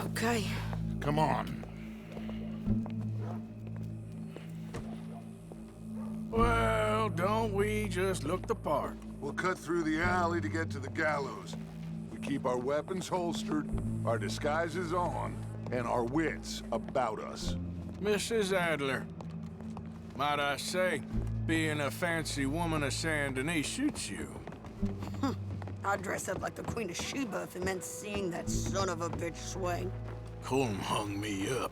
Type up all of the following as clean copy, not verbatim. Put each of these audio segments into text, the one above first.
Okay. Come on. Well, don't we just look the part? We'll cut through the alley to get to the gallows. We keep our weapons holstered, our disguises on, and our wits about us. Mrs. Adler, might I say, being a fancy woman of Saint Denis suits you. I'd dress up like the Queen of Sheba if it meant seeing that son of a bitch swing. Colm hung me up,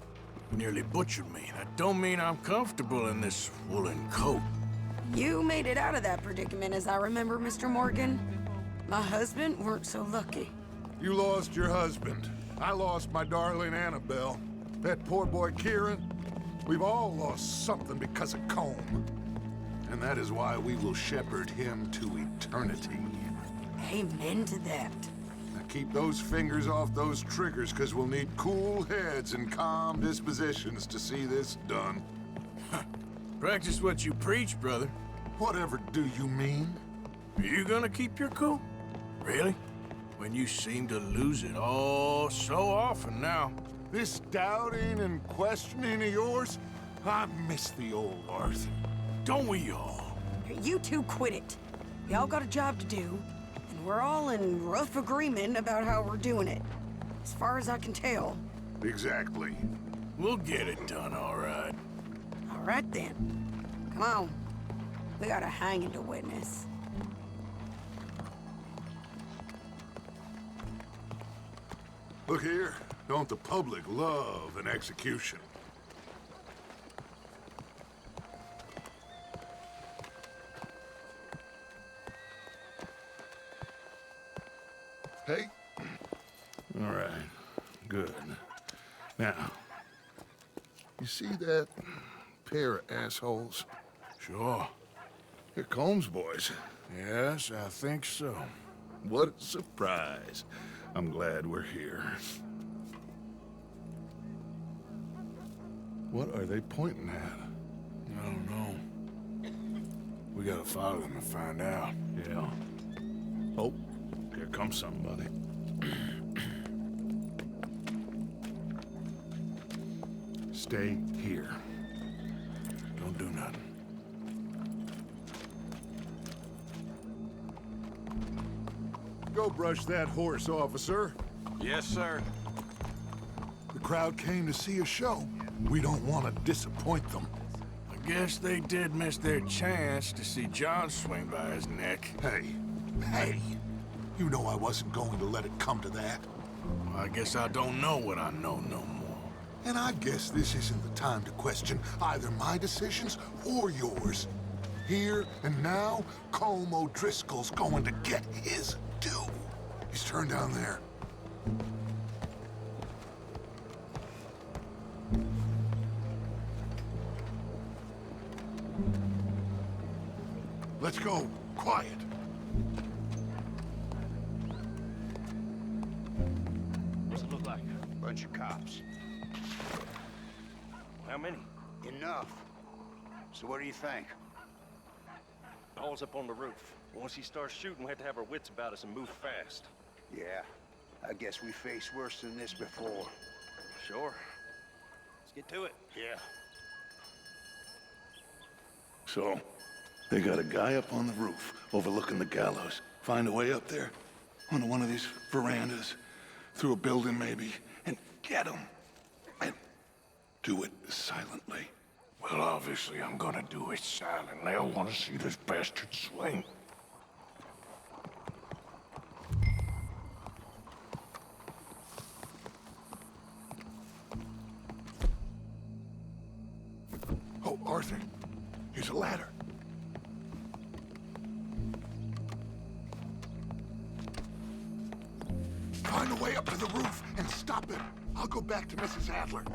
nearly butchered me. That don't mean I'm comfortable in this woolen coat. You made it out of that predicament, as I remember, Mr. Morgan. My husband weren't so lucky. You lost your husband. I lost my darling Annabelle. That poor boy Kieran. We've all lost something because of Colm. And that is why we will shepherd him to eternity. Amen to that. Now keep those fingers off those triggers, because we'll need cool heads and calm dispositions to see this done. Practice what you preach, brother. Whatever do you mean? Are you gonna keep your cool? Really? When you seem to lose it all so often now. This doubting and questioning of yours, I miss the old Arthur. Don't we all? You two quit it. Y'all got a job to do, and we're all in rough agreement about how we're doing it. As far as I can tell. Exactly. We'll get it done, all right. All right, then. Come on. We got a hanging to witness. Look here, don't the public love an execution? Hey? All right, good. Now, you see that pair of assholes? Sure. They're Combs boys. Yes, I think so. What a surprise. I'm glad we're here. What are they pointing at? I don't know. We gotta follow them and find out. Yeah. Oh, here comes somebody. Stay here. Don't do nothing. Go brush that horse, officer. Yes, sir. The crowd came to see a show. We don't want to disappoint them. I guess they did miss their chance to see John swing by his neck. Hey, you know I wasn't going to let it come to that. Well, I guess I don't know what I know no more. And I guess this isn't the time to question either my decisions or yours. Here and now, Colm O'Driscoll's going to get his due. He's turned down there. Let's go. Quiet. What's it look like? Bunch of cops. How many? Enough. So what do you think? Paul's up on the roof. Once he starts shooting, we have to have our wits about us and move fast. Yeah, I guess we faced worse than this before. Sure. Let's get to it. Yeah. So, they got a guy up on the roof overlooking the gallows. Find a way up there, onto one of these verandas, through a building maybe, and get him. And do it silently. Well, obviously I'm gonna do it silently. I want to see this bastard swing. Oh, Arthur, here's a ladder. Find a way up to the roof and stop him. I'll go back to Mrs. Adler.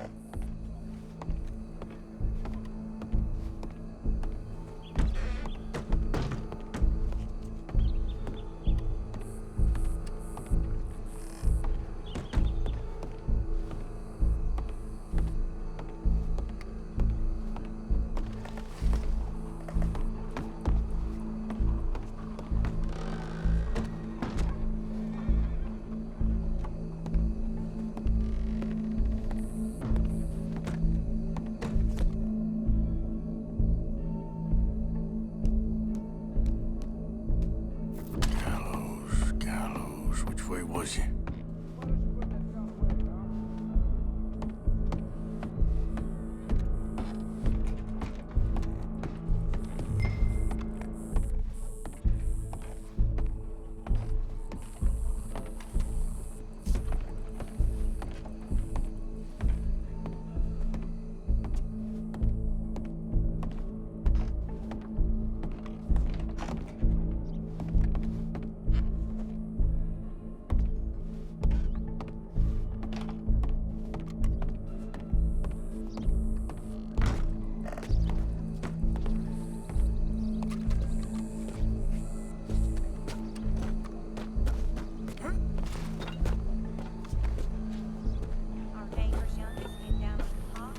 way, was you? Our neighbor's youngest came down with the pox.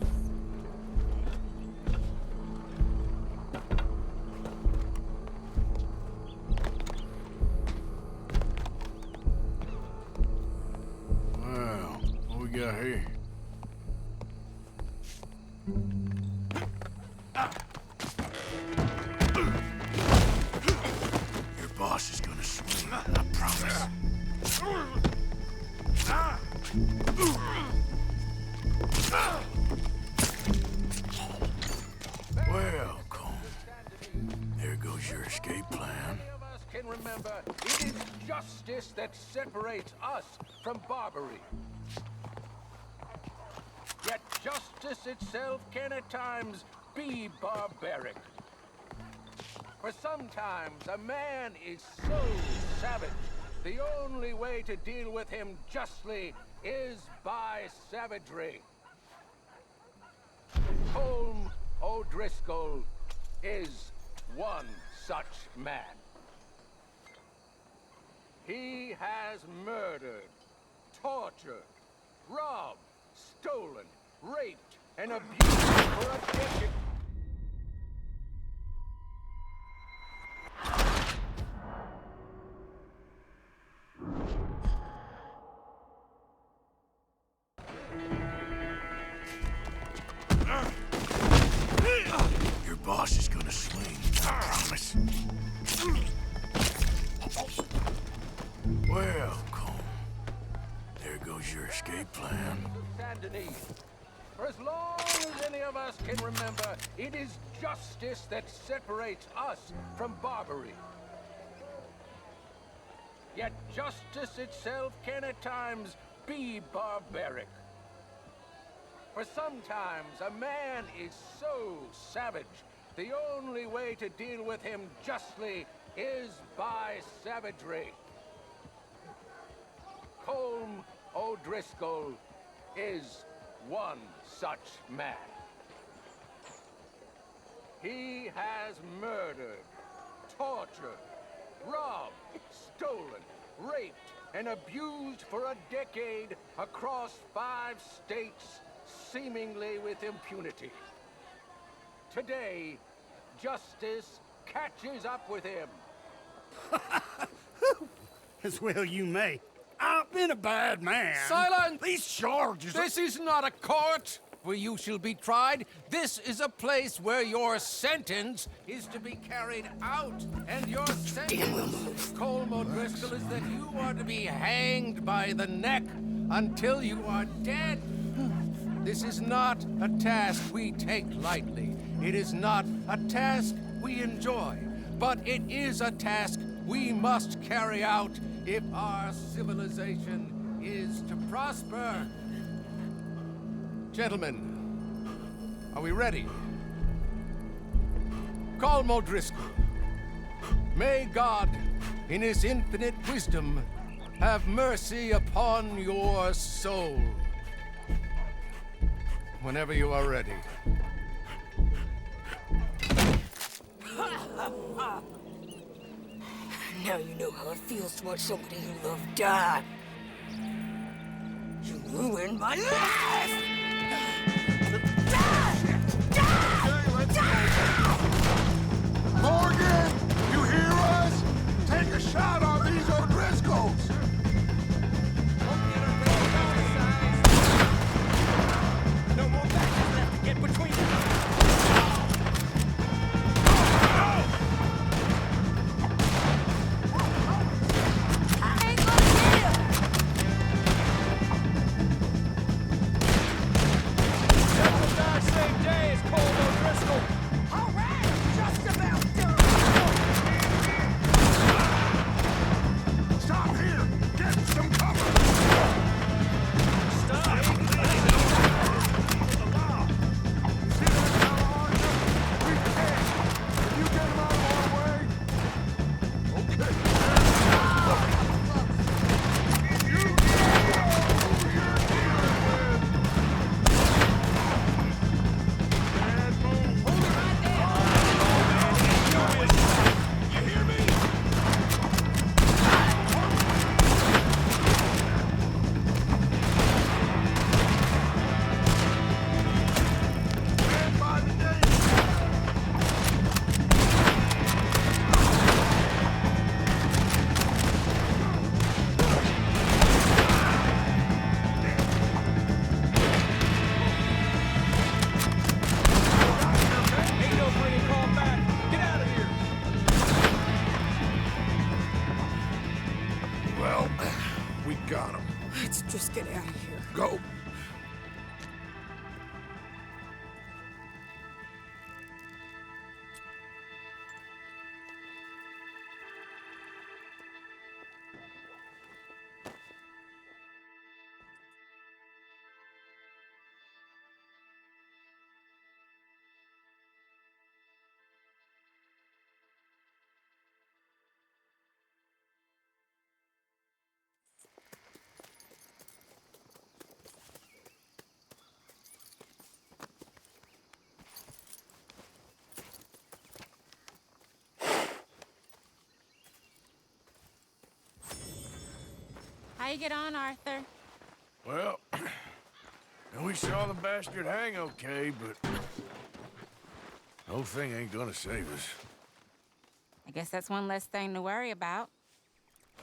Well, what we got here? Your boss is gonna swing, I promise. Well, Colm, there goes your escape plan. Many of us can remember it is justice that separates us from barbary. Yet justice itself can at times be barbaric. For sometimes a man is so savage, the only way to deal with him justly is by savagery. Colm O'Driscoll is one such man. He has murdered, tortured, robbed, stolen, raped, and abused for a decade. Your boss is gonna swing, I promise. Well, Colm, there goes your escape plan. Saint Denis. For as long as any of us can remember, it is justice that separates us from barbary. Yet justice itself can at times be barbaric. For sometimes a man is so savage, the only way to deal with him justly is by savagery. Colm O'Driscoll is one such man. He has murdered, tortured, robbed, stolen, raped, and abused for a decade across 5 states, seemingly with impunity. Today, justice catches up with him. As well you may. I've been a bad man. Silence! These charges This is not a court where you shall be tried. This is a place where your sentence is to be carried out. And your sentence, Colm O'Driscoll, is that you are to be hanged by the neck until you are dead. This is not a task we take lightly. It is not a task we enjoy. But it is a task we must carry out if our civilization is to prosper. Gentlemen, are we ready? Colm O'Driscoll, may God, in his infinite wisdom, have mercy upon your soul. Whenever you are ready. Now you know how it feels to watch somebody you love die. You ruined my life! Morgan, you hear us? Take a shot on these O'Driscolls. No more batches left to get between us. I ain't gonna get him! Let's just get out of here. Go. How you get on, Arthur? Well, we saw the bastard hang okay, but the whole thing ain't gonna save us. I guess that's one less thing to worry about.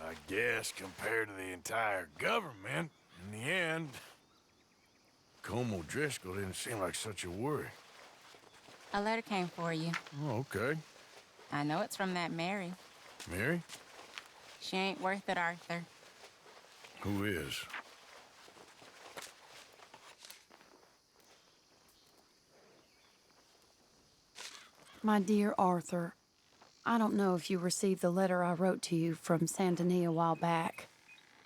I guess compared to the entire government, in the end, Colm O'Driscoll didn't seem like such a worry. A letter came for you. Oh, okay. I know it's from that Mary. Mary? She ain't worth it, Arthur. Who is? My dear Arthur, I don't know if you received the letter I wrote to you from Saint Denis a while back.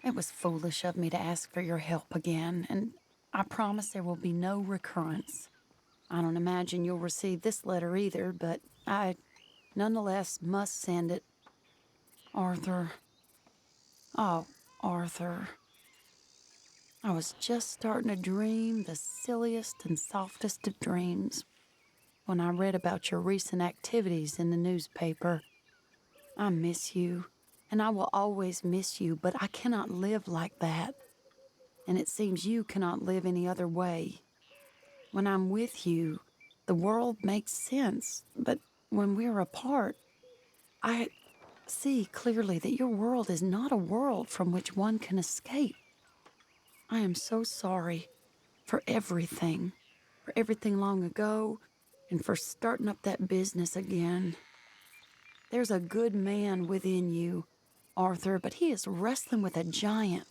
It was foolish of me to ask for your help again, and I promise there will be no recurrence. I don't imagine you'll receive this letter either, but I nonetheless must send it. Arthur. Oh, Arthur. I was just starting to dream the silliest and softest of dreams when I read about your recent activities in the newspaper. I miss you, and I will always miss you, but I cannot live like that. And it seems you cannot live any other way. When I'm with you, the world makes sense, but when we're apart, I see clearly that your world is not a world from which one can escape. I am so sorry for everything long ago, and for starting up that business again. There's a good man within you, Arthur, but he is wrestling with a giant,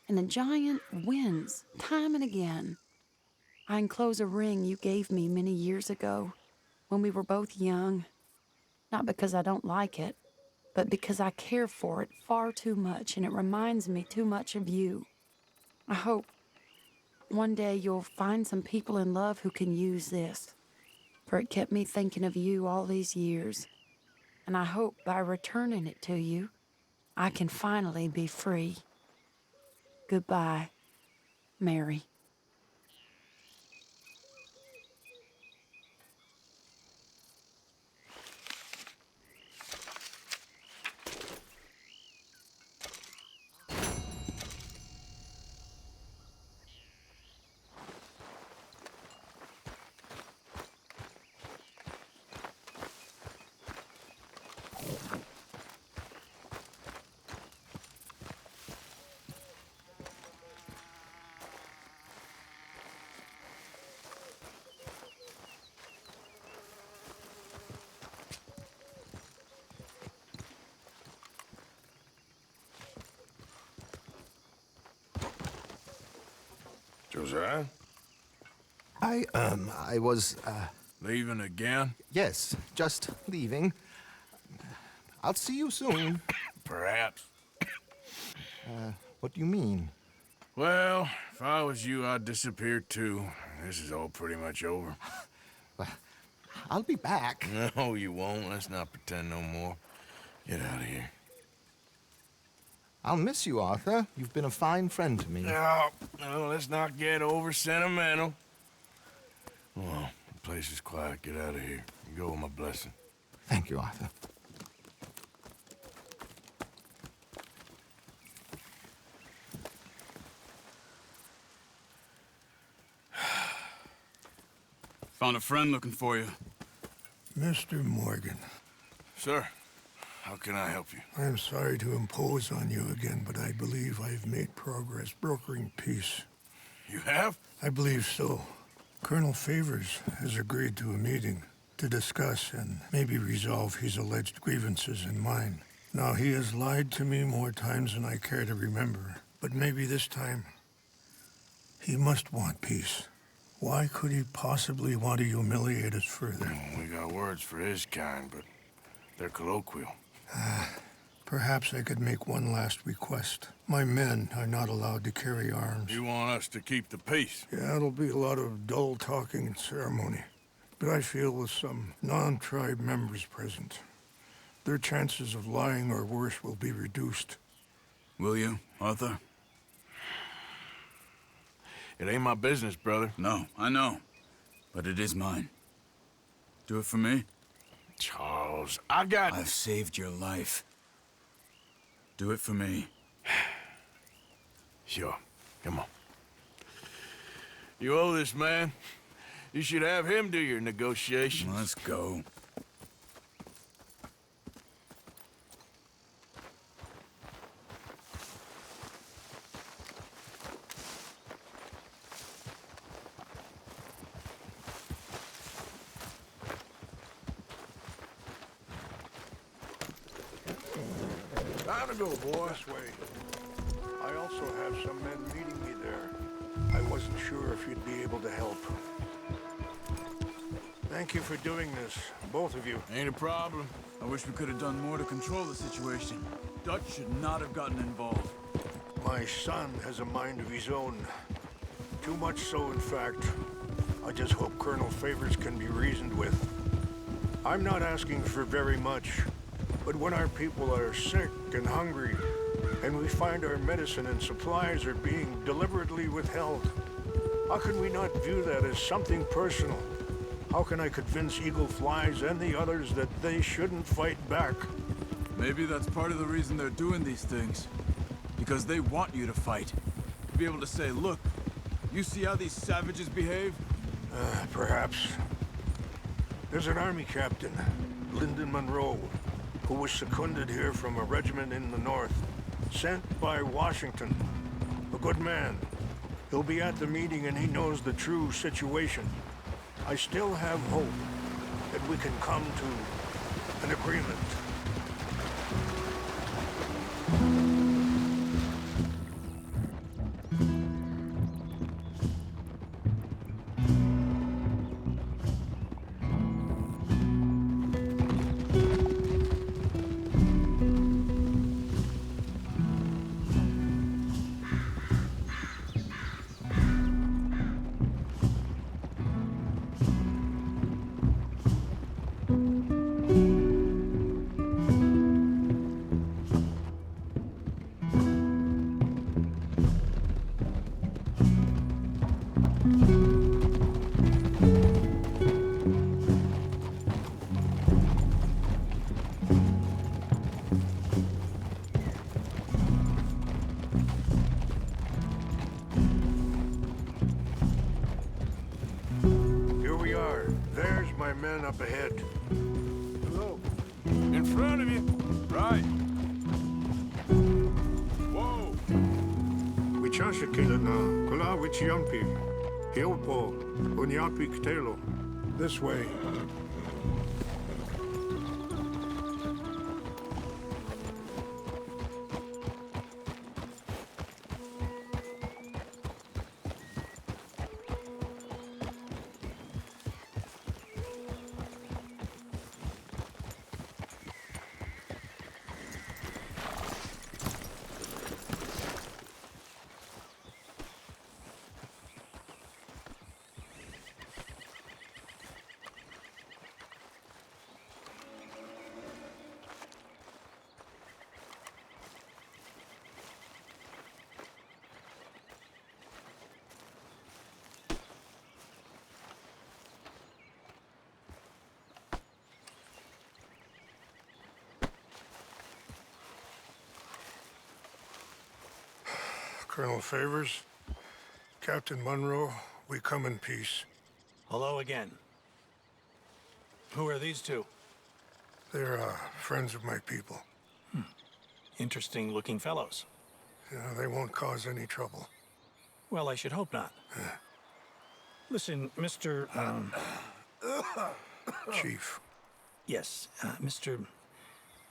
and the giant wins time and again. I enclose a ring you gave me many years ago when we were both young, not because I don't like it, but because I care for it far too much, and it reminds me too much of you. I hope one day you'll find some people in love who can use this, for it kept me thinking of you all these years, and I hope by returning it to you, I can finally be free. Goodbye, Mary. Josiah? I was, Leaving again? yes, just leaving. I'll see you soon. Perhaps. What do you mean? Well, if I was you, I'd disappear too. This is all pretty much over. Well, I'll be back. No, you won't. Let's not pretend no more. Get out of here. I'll miss you, Arthur. You've been a fine friend to me. No, let's not get over sentimental. Well, the place is quiet. Get out of here. You go with my blessing. Thank you, Arthur. Found a friend looking for you. Mr. Morgan, Sir, how can I help you? I'm sorry to impose on you again, but I believe I've made progress brokering peace. You have? I believe so. Colonel Favors has agreed to a meeting to discuss and maybe resolve his alleged grievances and mine. Now, he has lied to me more times than I care to remember, But maybe this time, he must want peace. Why could he possibly want to humiliate us further? We got words for his kind, but they're colloquial. Perhaps I could make one last request. My men are not allowed to carry arms. You want us to keep the peace? Yeah, it'll be a lot of dull talking and ceremony. But I feel with some non-tribe members present, their chances of lying or worse will be reduced. Will you, Arthur? It ain't my business, brother. No, I know. But it is mine. Do it for me? Charles, I've saved your life. Do it for me. Sure. Come on. You owe this man. You should have him do your negotiations. Let's go. Time to go, boy. This way. I also have some men meeting me there. I wasn't sure if you'd be able to help. Thank you for doing this, both of you. Ain't a problem. I wish we could have done more to control the situation. Dutch should not have gotten involved. My son has a mind of his own. Too much so, in fact. I just hope Colonel Favors can be reasoned with. I'm not asking for very much, but when our people are sick and hungry, and we find our medicine and supplies are being deliberately withheld, how can we not view that as something personal? How can I convince Eagle Flies and the others that they shouldn't fight back? Maybe that's part of the reason they're doing these things. Because they want you to fight. To be able to say, look, you see how these savages behave? Perhaps. There's an army captain, Lyndon Monroe, who was seconded here from a regiment in the north, sent by Washington. A good man. He'll be at the meeting and he knows the true situation. I still have hope that we can come to an agreement. Here we are. There's my men up ahead. Hello. In front of you. Right. Whoa. Wichashikila na kula wichiampi. Hilpo unyapi ktelo. This way. Colonel Favors, Captain Monroe, we come in peace. Hello again. Who are these two? They're friends of my people. Interesting looking fellows. Yeah, they won't cause any trouble. Well, I should hope not. Listen, Mr. Chief. Yes, Mr.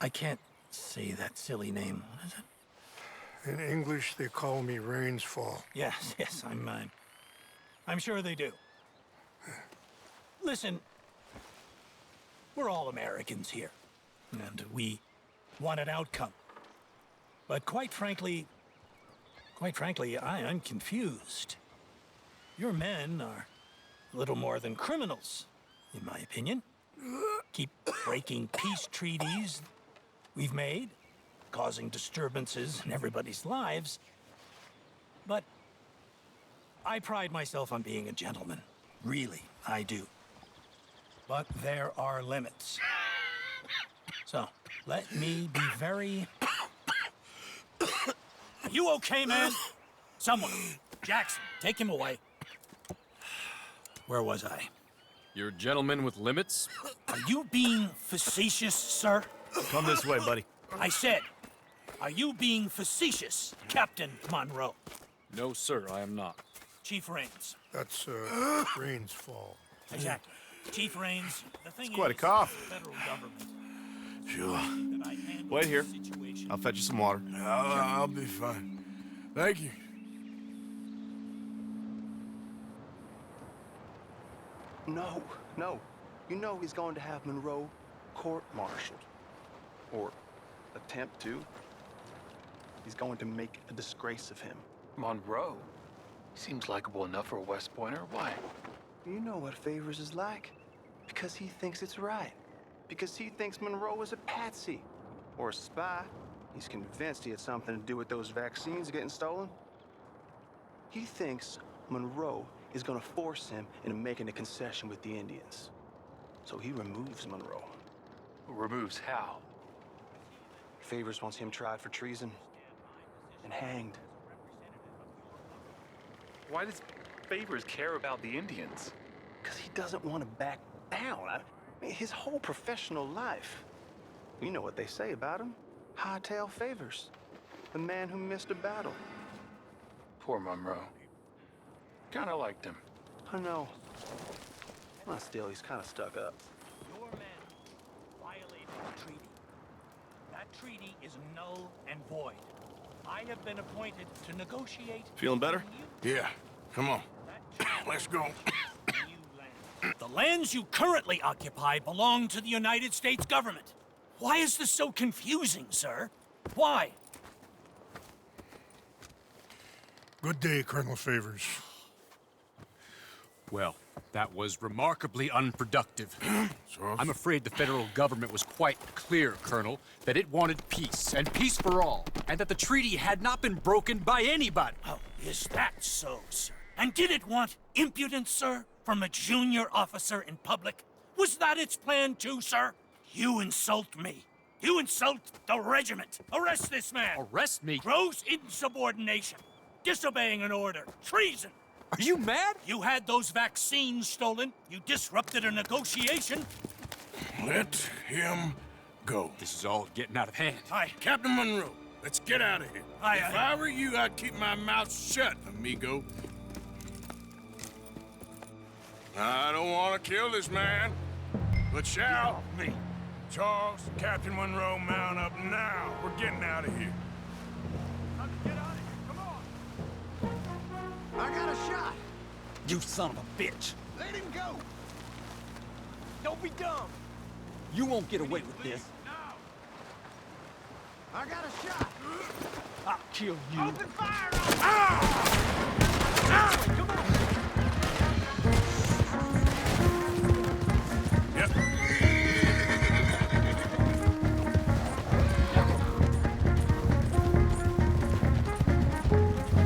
I can't say that silly name. What is it? In English, they call me Rains Fall. Yes, yes, I'm sure they do. Listen, we're all Americans here, and we want an outcome. But quite frankly, I am confused. Your men are a little more than criminals, in my opinion. Keep breaking peace treaties we've made, causing disturbances in everybody's lives. But I pride myself on being a gentleman. Really, I do. But there are limits. So, let me be very... Are you okay, man? Someone. Jackson, take him away. Where was I? You're a gentleman with limits? Are you being facetious, sir? Come this way, buddy. I said, are you being facetious, Captain Monroe? No, sir, I am not. Chief Rains. That's, Rains Fall. Exactly. Chief Rains, the thing It's quite a is, cough. the federal government. Sure. that I handle Wait here. the situation. I'll fetch you some water. I'll be fine. Thank you. No, no. You know he's going to have Monroe court-martialed. Or attempt to. He's going to make a disgrace of him. Monroe? Seems likable enough for a West Pointer. Why? You know what Favors is like. Because he thinks it's right. Because he thinks Monroe is a patsy. Or a spy. He's convinced he had something to do with those vaccines getting stolen. He thinks Monroe is gonna force him into making a concession with the Indians. So he removes Monroe. Removes how? Favors wants him tried for treason and hanged. Why does Favors care about the Indians? Because he doesn't want to back down. I mean, his whole professional life. You know what they say about him. Hightail Favors. The man who missed a battle. Poor Monroe. Kinda liked him. I know. Well, still, he's kind of stuck up. Your men violated the treaty. That treaty is null and void. I have been appointed to negotiate... Feeling better? Yeah, come on. Let's go. The lands you currently occupy belong to the United States government. Why is this so confusing, sir? Why? Good day, Colonel Favors. Well, that was remarkably unproductive. I'm afraid the federal government was quite clear, Colonel, that it wanted peace, and peace for all, and that the treaty had not been broken by anybody. Oh, is that so, sir? And did it want impudence, sir, from a junior officer in public? Was that its plan too, sir? You insult me. You insult the regiment. Arrest this man. Arrest me? Gross insubordination. Disobeying an order. Treason. Are you mad? You had those vaccines stolen. You disrupted a negotiation. Let him go. This is all getting out of hand. Aye. Captain Monroe, let's get out of here. Aye, If aye. I were you, I'd keep my mouth shut, amigo. I don't want to kill this man, but shall me. Charles, Captain Monroe, mount up now. We're getting out of here. Get out of here. Come on. I got a shot. You son of a bitch. Let him go. Don't be dumb. You won't get away with this. I got a shot. I'll kill you. Open fire on him. Yep.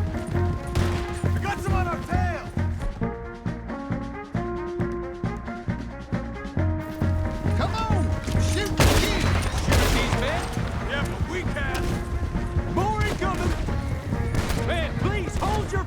We got some on our tail. Come on, shoot the kid. Shoot these men. Yeah, but we can. More incoming. Man, please hold your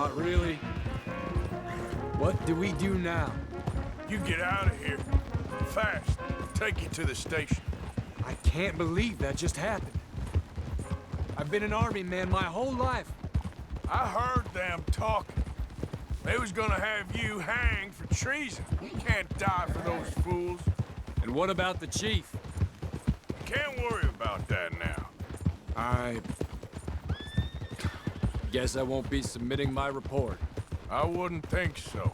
Not really. What do we do now? You get out of here. Fast. Take you to the station. I can't believe that just happened. I've been an army man my whole life. I heard them talking. They was gonna have you hanged for treason. You can't die for those fools. And what about the chief? Can't worry about that now. I guess I won't be submitting my report. I wouldn't think so.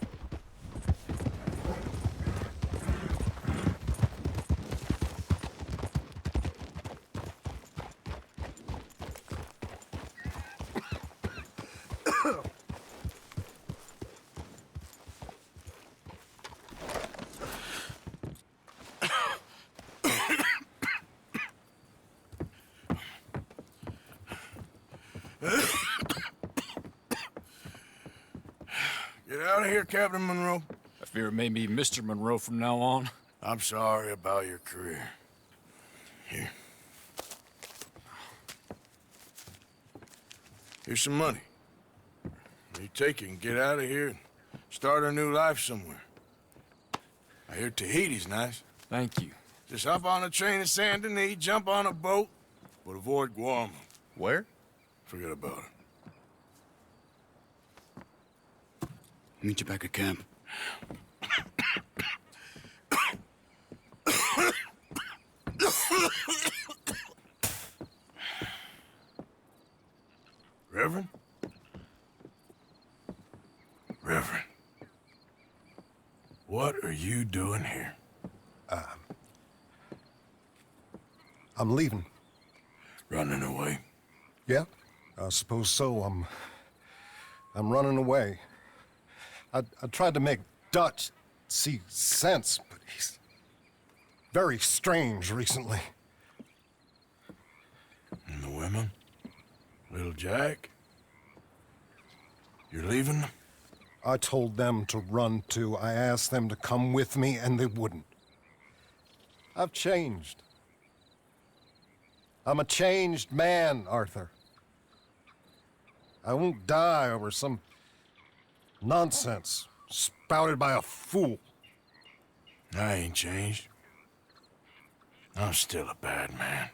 Get out of here, Captain Monroe. I fear it may be Mr. Monroe from now on. I'm sorry about your career. Here. Here's some money. You take it and get out of here and start a new life somewhere. I hear Tahiti's nice. Thank you. Just hop on a train to Saint Denis, jump on a boat, but avoid Guam. Where? Forget about it. Meet you back at camp. Reverend? Reverend. What are you doing here? I'm leaving. Running away? Yeah, I suppose so. I'm running away. I tried to make Dutch see sense, but he's very strange recently. And the women? Little Jack? You're leaving them? I told them to run too. I asked them to come with me, and they wouldn't. I've changed. I'm a changed man, Arthur. I won't die over some nonsense spouted by a fool. I ain't changed. I'm still a bad man.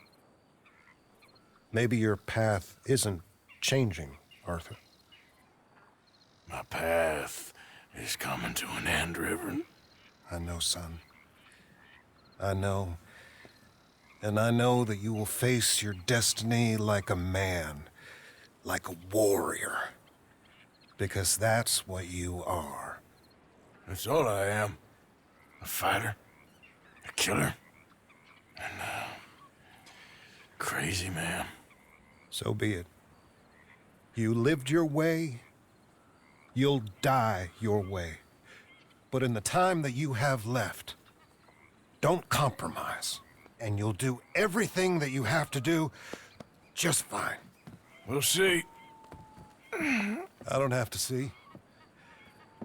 Maybe your path isn't changing, Arthur. My path is coming to an end, Reverend. I know, son. I know. And I know that you will face your destiny like a man, like a warrior. Because that's what you are. That's all I am. A fighter, a killer, and a crazy man. So be it. You lived your way, you'll die your way. But in the time that you have left, don't compromise. And you'll do everything that you have to do just fine. We'll see. I don't have to see.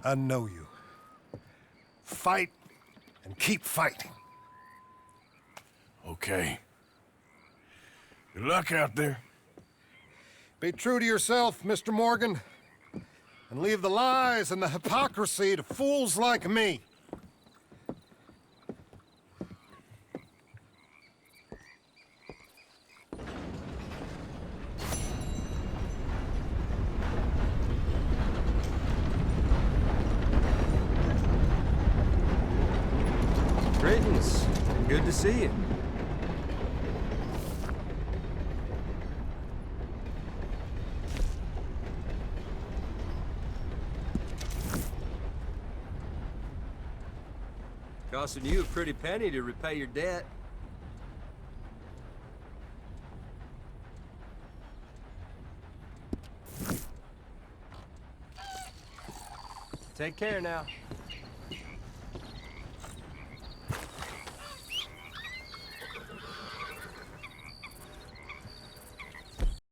I know you. Fight and keep fighting. Okay. Good luck out there. Be true to yourself, Mr. Morgan, and leave the lies and the hypocrisy to fools like me. Greetings. Good to see you. Costing you a pretty penny to repay your debt. Take care now.